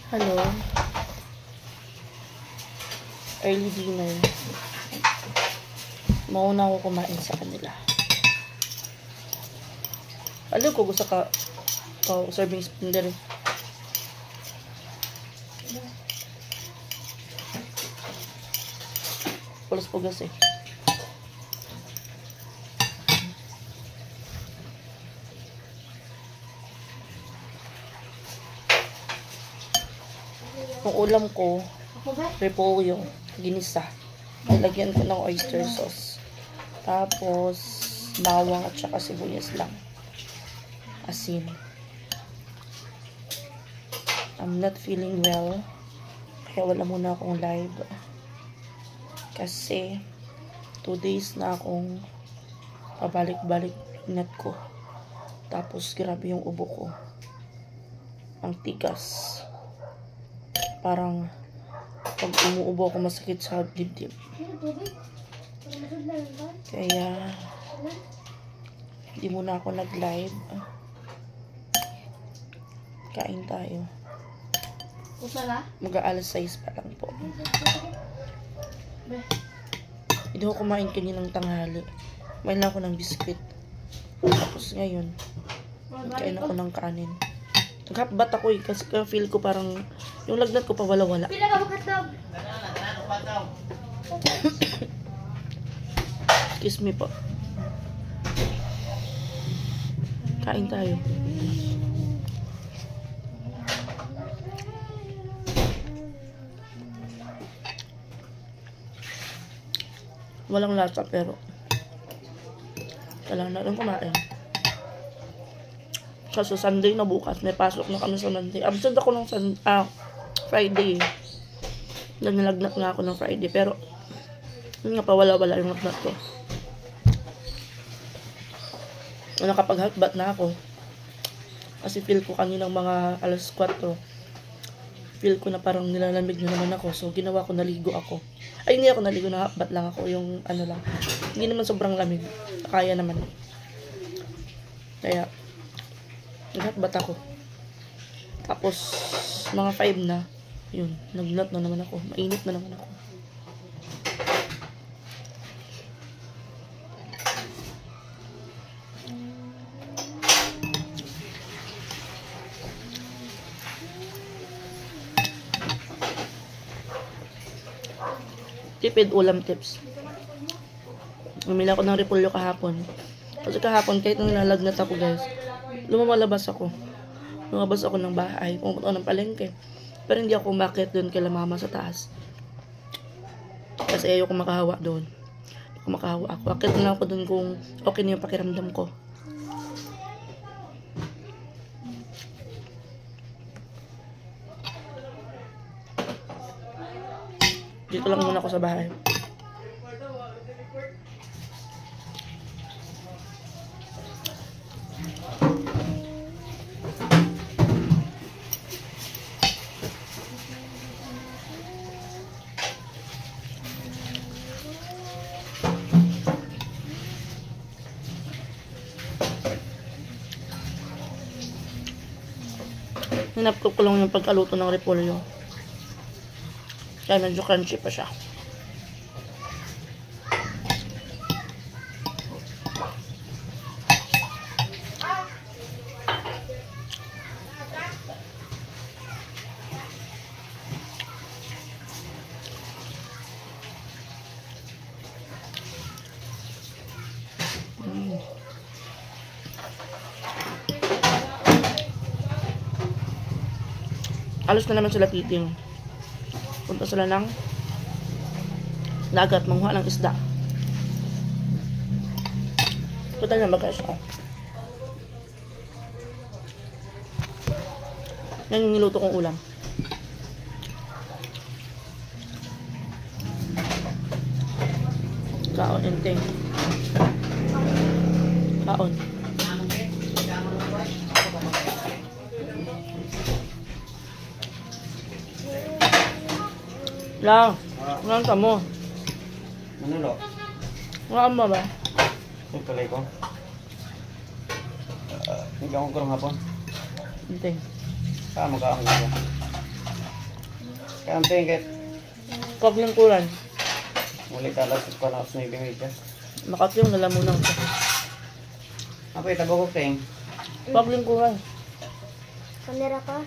Hello. Early dinner. Mauna ako kumain sa kanila. Alam ko gusto ka serving spoon din. Pulas-pugas eh. Ang ulam ko, repolyo, ginisa. Nilagyan ko ng oyster sauce. Tapos, bawang at saka sibuyas lang. Asin. I'm not feeling well. Kaya wala muna akong live. Kasi, 2 days na akong pabalik-balik net ko. Tapos, grabe yung ubo ko. Ang tigas. Parang, pag umuubo ako, masakit sa dibdib. Kaya, hindi muna ako nag-live. Kain tayo. Mag-aalas 6 pa lang po. Hindi ko kumain kaninang tanghali. Kumain lang ako ng biscuit. Tapos ngayon, nagkain ako ng kanin. Naghabat ako eh, kasi feel ko parang yung lagnat ko pa wala-wala. Pila ka makatab? Excuse me po. Kain tayo. Walang lasa pero kailangan natin kumain. Kasi Sunday na bukas, may pasok na kami sa Monday. Absent ako ng Friday. Nalagnat nga ako ng Friday. Pero, yun nga pa, wala-wala yung lagnat ko. Nakapag-hakbat na ako. Kasi feel ko kaninang mga alas 4. Feel ko na parang nilalamig na naman ako. So, ginawa ko, naligo ako. Ay, hindi ako naligo, nakakbat lang ako. Yung ano lang. Hindi naman sobrang lamig. Kaya naman. Kaya, naghatbat ako. Tapos, mga 5 na, yun, nagnat na naman ako. Mainit na naman ako. Tipid ulam tips. Umila ako ng repolyo kahapon. Kasi kahapon, kahit nang nalalagnat ako guys, lumabas ako. Lumabas ako ng bahay. Pumunta ako ng palengke. Pero hindi ako umakyat doon kay mama sa taas. Kasi ayoko makahawa doon. Ayoko makahawa ako. Akyat na lang ako doon kung okay na yung pakiramdam ko. Dito lang muna ako sa bahay. Hinapkop ko lang yung pagkaluto ng repolyo. Kaya medyo crunchy pa siya. Alos na naman sila titing. Punta sila ng dagat, manguha ng isda. Total na guys. Yan yung niluto kong ulam. Kaon, inteng. Kaon. Lang, ngayon ka mo. Manulo. Ngayon mo ba? Yung tulay ko. Hindi ako kurang hapon. Inteng. Saan mo ka ang hapon? Kaya ang tingkit. Paglingkuran. Muli talas at panas na ibimigay. Makati yung nalamunan ko. Apa yung tabok ko, Ting? Paglingkuran. Kamera ka?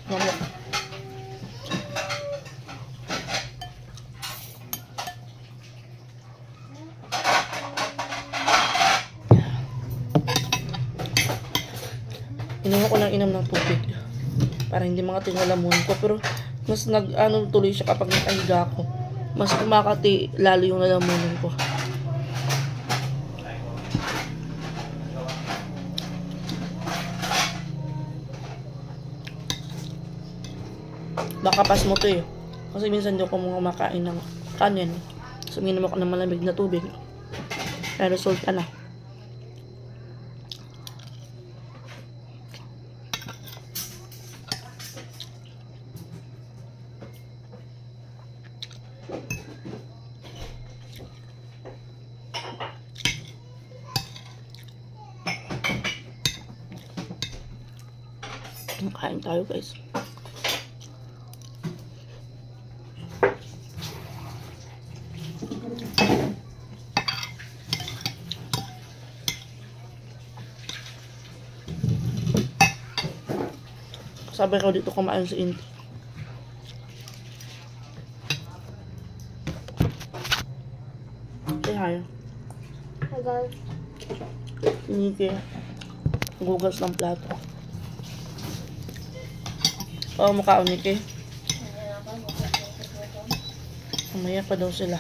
Mama. Inom ako ng inom ng tubig para hindi makati yung lalamunan ko, pero mas nag-ano tuloy siya kapag nakahiga ako. Mas kumakati lalo yung lalamunan ko. Baka pas mo to eh. Kasi minsan di ako kumakain ng kanin. So, minom ako ng malamig na tubig. Kaya resulta na. Kain tayo, guys. Sabay ko dito kumain sa Inti. Say hi. Hi guys. Niki. Gugas ng plato. Oh, mukha o Niki. Mamaya pa daw sila.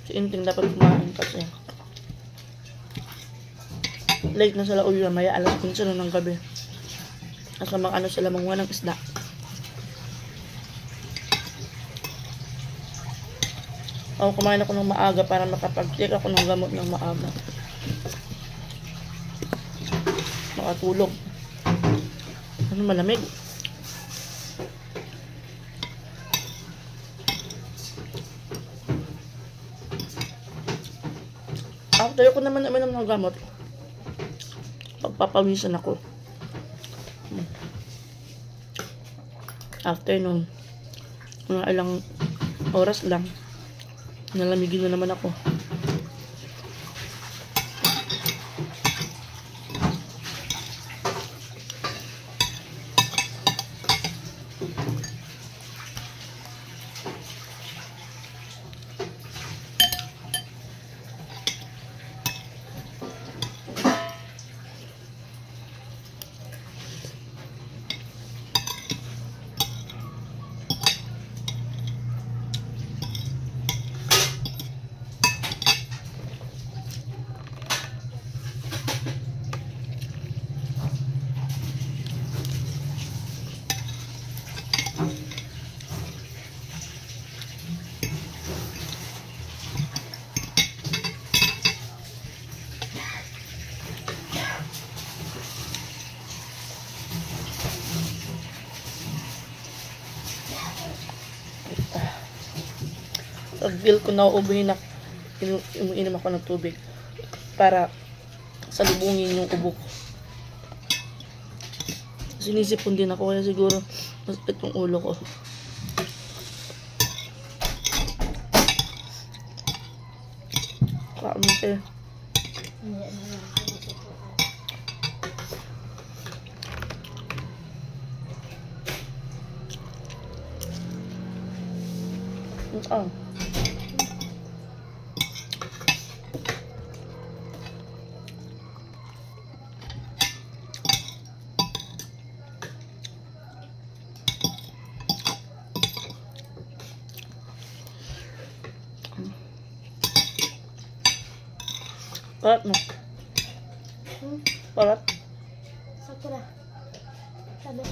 Si Inting dapat kumain kasi late na sila uwi mamaya, alas 11 na ng gabi. Nasa mga ano sila manguha ng isda. O, kumain ako ng maaga para makapag-check ako ng gamot ng maaga. Makatulog. Ano, malamig? After ko naman uminom ng gamot, pagpapawisan ako. After nun, mga ilang oras lang, nalamigin na naman ako. Pag-feel ko na uubuhin na, inom ako ng tubig para salubungin yung ubo ko. Sinisipon din ako kaya siguro masakit yung ulo ko. Kaamite. Ah. Parat mo. Parat. Sakura. Sabi.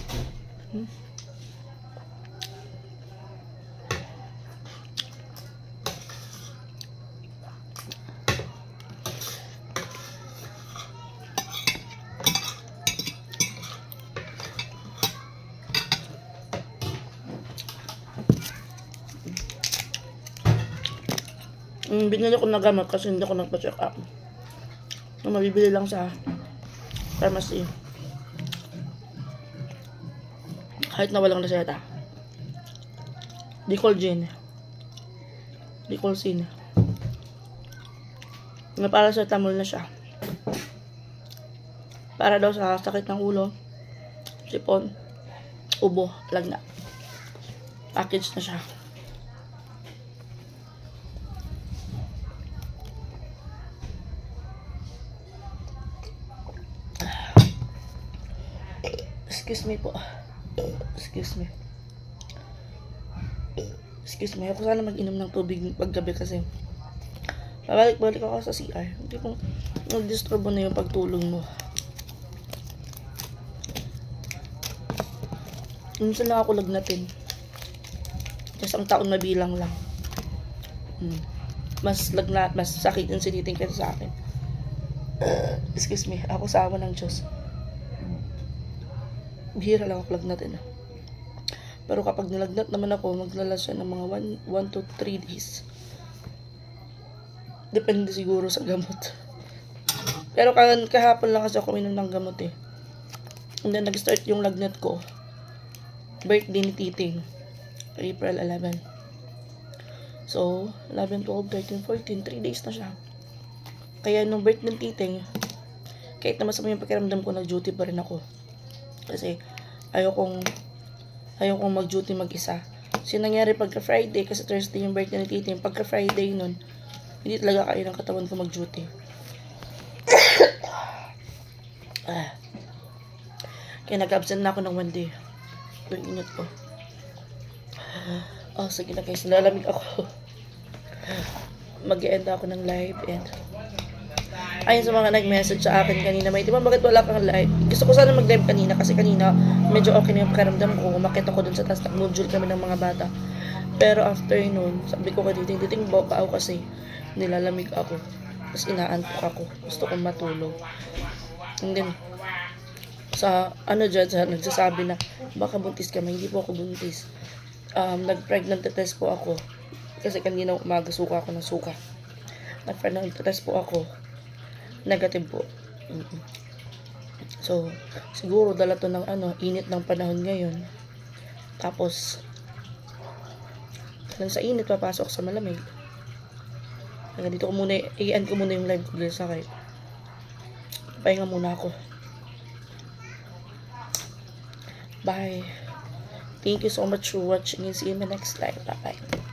Binili ko na gamot kasi hindi ako nagpa-check up. Mabibili lang sa pharmacy. Kahit na walang reseta. Dicolgin. Dicolsin. Na paracetamol na siya. Para daw sa sakit ng ulo, sipon, ubo, lagnat. Package na siya. Excuse me po. Excuse me. Excuse me. Ako sana mag-inom ng tubig paggabi kasi babalik-balik ako sa CR. Hindi kong nag-disturb na yung pagtulog mo. Minsan lang ako lagnatin. Kasi ang taon mabilang lang. Mas lagnat, mas sakit yung siniting kaysa sa akin. Excuse me. Ako sa awa ng Diyos. Bihira lang ako lagnatin. Pero kapag nilagnat naman ako, maglalas siya ng mga 1 to 3 days. Depende siguro sa gamot. Pero kahapon lang kasi ako minom ng gamot eh. And then nag-start yung lagnat ko. Birthday ni Titing. April 11. So, 11, 12, 13, 14, 3 days na siya. Kaya nung birthday ni Titing, kahit na masama yung pakiramdam ko, nag-duty pa rin ako. Kasi ayokong mag-duty mag-isa. Kasi nangyari pagka Friday, kasi Thursday yung birthday ni Titing, pagka Friday nun, hindi talaga kaya ng katawan ko mag-duty. Kaya nag-absent na ako ng 1 day. Yung init ko. Oh, sige na guys, lalamig ako. Mag-e-end ako ng live and ayun sa mga nag-message sa akin kanina, may diba bakit wala kang live? Gusto ko sana mag-live kanina kasi kanina medyo okay na yung pakiramdam ko. Umakit ako dun sa taas, nag-module kami ng mga bata. Pero after nun, sabi ko kay Titing, boba ako kasi nilalamig ako. Tapos inaantok ako. Gusto kong matulog. And then, sa nagsasabi na baka buntis ka, hindi po ako buntis. Nag-pregnant test po ako. Kasi kanina umaga suka ako ng suka. Nag-pregnant test po ako. Negative po. So, siguro dala to ng init ng panahon ngayon. Tapos, sa init papasok sa malamig. Kaya dito ko muna, i-end ko muna yung live ko dahil sakit. Pahinga muna ako. Bye. Thank you so much for watching and see you in the next live. Bye-bye.